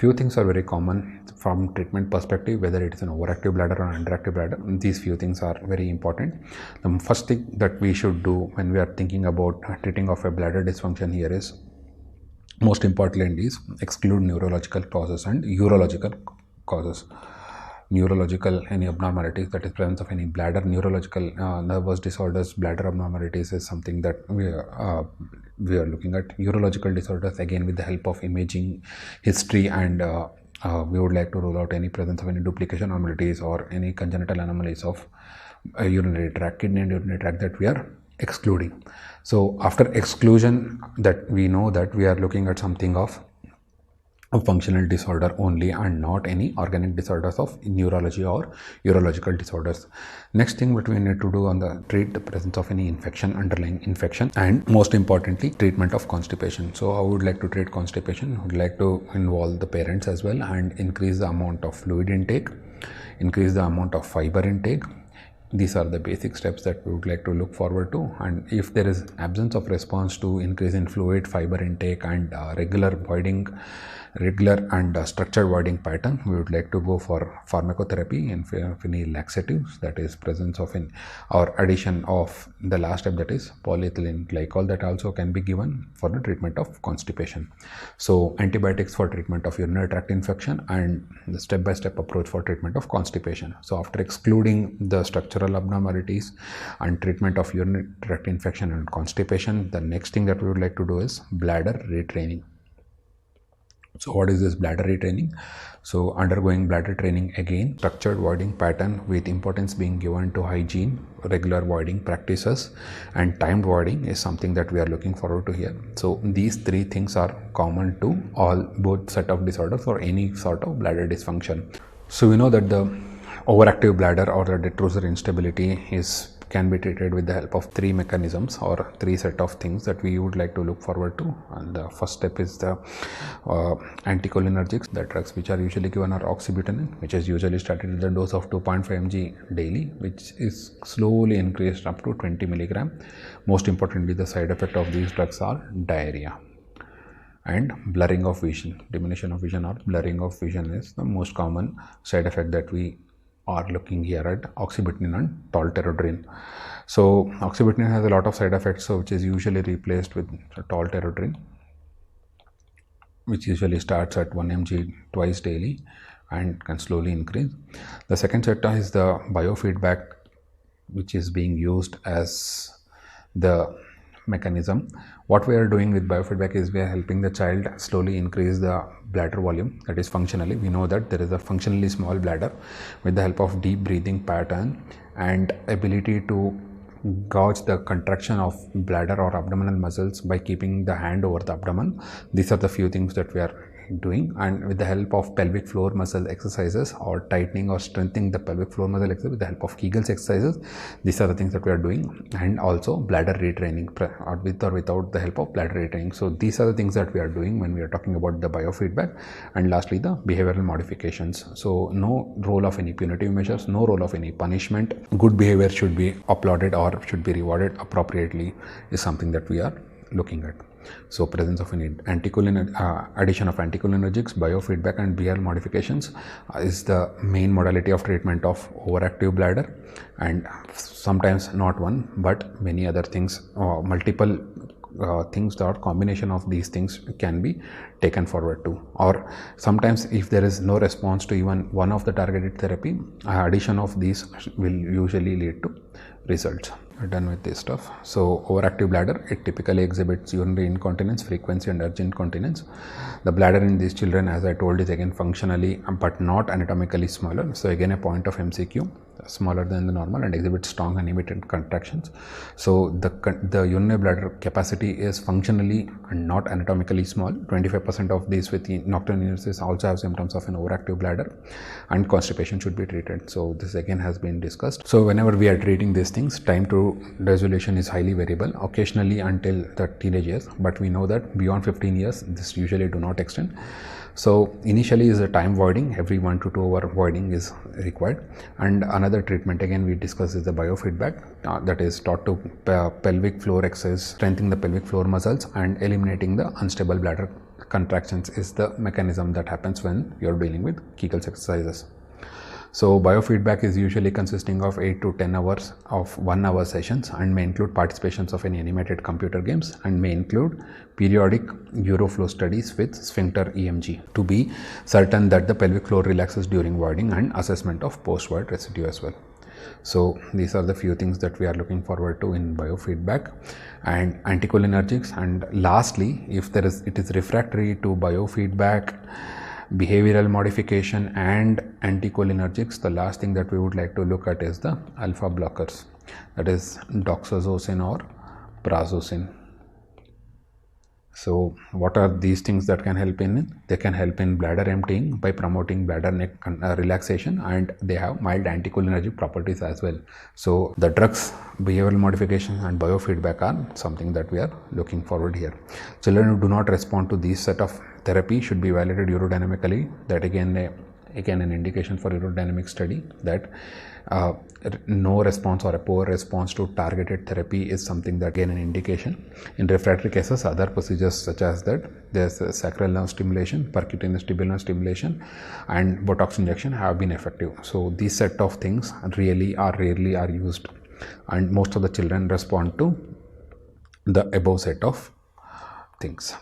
Few things are very common from treatment perspective, whether it is an overactive bladder or underactive bladder. These few things are very important. The first thing that we should do when we are thinking about treating of a bladder dysfunction here is, most important is exclude neurological causes and urological causes. Neurological, any abnormalities, that is presence of any bladder neurological nervous disorders, bladder abnormalities is something that we are looking at. Urological disorders, again with the help of imaging, history, and we would like to rule out any presence of any duplication anomalies or any congenital anomalies of urinary tract, kidney and urinary tract, that we are excluding. So after exclusion, that we know that we are looking at something of a functional disorder only and not any organic disorders of neurology or urological disorders. Next thing that we need to do on the treat the presence of any infection, underlying infection, and most importantly treatment of constipation. So I would like to treat constipation. I would like to involve the parents as well and increase the amount of fluid intake, increase the amount of fiber intake. These are the basic steps that we would like to look forward to. And if there is absence of response to increase in fluid, fiber intake, and regular and structured voiding pattern, we would like to go for pharmacotherapy and any laxatives, that is presence of or addition of the last step, that is polyethylene glycol, that also can be given for the treatment of constipation. So antibiotics for treatment of urinary tract infection and the step-by-step approach for treatment of constipation. So after excluding the structural abnormalities and treatment of urinary tract infection and constipation, the next thing that we would like to do is bladder retraining. So what is this bladder retraining? So undergoing bladder training, again structured voiding pattern with importance being given to hygiene, regular voiding practices, and timed voiding is something that we are looking forward to here. So these three things are common to both set of disorders or any sort of bladder dysfunction. So we know that the overactive bladder or the detrusor instability can be treated with the help of three mechanisms or three set of things that we would like to look forward to. And the first step is the anticholinergics. The drugs which are usually given are oxybutynin, which is usually started with a dose of 2.5 mg daily, which is slowly increased up to 20 milligram. Most importantly, the side effect of these drugs are diarrhea and blurring of vision. Diminution of vision or blurring of vision is the most common side effect that we are looking here at oxybutynin and tolterodine. So oxybutynin has a lot of side effects, so which is usually replaced with tolterodine, which usually starts at 1 mg twice daily and can slowly increase. The second set is the biofeedback, which is being used as the mechanism. What we are doing with biofeedback is we are helping the child slowly increase the bladder volume, that is functionally. We know that there is a functionally small bladder. With the help of deep breathing pattern and ability to gauge the contraction of bladder or abdominal muscles by keeping the hand over the abdomen, these are the few things that we are doing. And with the help of pelvic floor muscle exercises or tightening or strengthening the pelvic floor muscle exercise with the help of Kegels exercises, these are the things that we are doing. And also bladder retraining with or without the help of bladder retraining. So these are the things that we are doing when we are talking about the biofeedback. And lastly, the behavioral modifications. So no role of any punitive measures, no role of any punishment. Good behavior should be applauded or should be rewarded appropriately is something that we are looking at. So presence of any addition of anticholinergics, biofeedback and behavioral modifications is the main modality of treatment of overactive bladder, and sometimes not one but many other things, multiple things or combination of these things can be taken forward to. Or sometimes if there is no response to even one of the targeted therapy, addition of these will usually lead to results. Done with this stuff. So overactive bladder, it typically exhibits urinary incontinence, frequency and urgent incontinence. The bladder in these children, as I told, is again functionally but not anatomically smaller. So again a point of MCQ, smaller than the normal and exhibits strong uninhibited contractions. So the urinary bladder capacity is functionally and not anatomically small. 25% of these with nocturnal enuresis also have symptoms of an overactive bladder, and constipation should be treated. So this again has been discussed. So whenever we are treating these things, time to resolution is highly variable, occasionally until the teenage years, but we know that beyond 15 years this usually do not extend. So initially is a time voiding, every 1 to 2 hour voiding is required. And another treatment again we discuss is the biofeedback, that is taught to pelvic floor exercise, strengthening the pelvic floor muscles and eliminating the unstable bladder contractions is the mechanism that happens when you're dealing with Kegels exercises. So biofeedback is usually consisting of 8 to 10 hours of 1 hour sessions and may include participations of any animated computer games and may include periodic uroflow studies with sphincter EMG to be certain that the pelvic floor relaxes during voiding and assessment of post-void residue as well. So these are the few things that we are looking forward to in biofeedback and anticholinergics. And lastly, if it is refractory to biofeedback, behavioral modification and anticholinergics, the last thing that we would like to look at is the alpha blockers, that is doxazocin or prazosin. So what are these things that can help in? They can help in bladder emptying by promoting bladder neck relaxation, and they have mild anticholinergic properties as well. So the drugs, behavioral modification and biofeedback are something that we are looking forward here. Children who do not respond to these set of therapy should be evaluated urodynamically. That again an indication for urodynamic study, that no response or a poor response to targeted therapy is something that again an indication. In refractory cases, other procedures such as that there's sacral nerve stimulation, percutaneous tibial nerve stimulation and Botox injection have been effective. So these set of things rarely are used, and most of the children respond to the above set of things.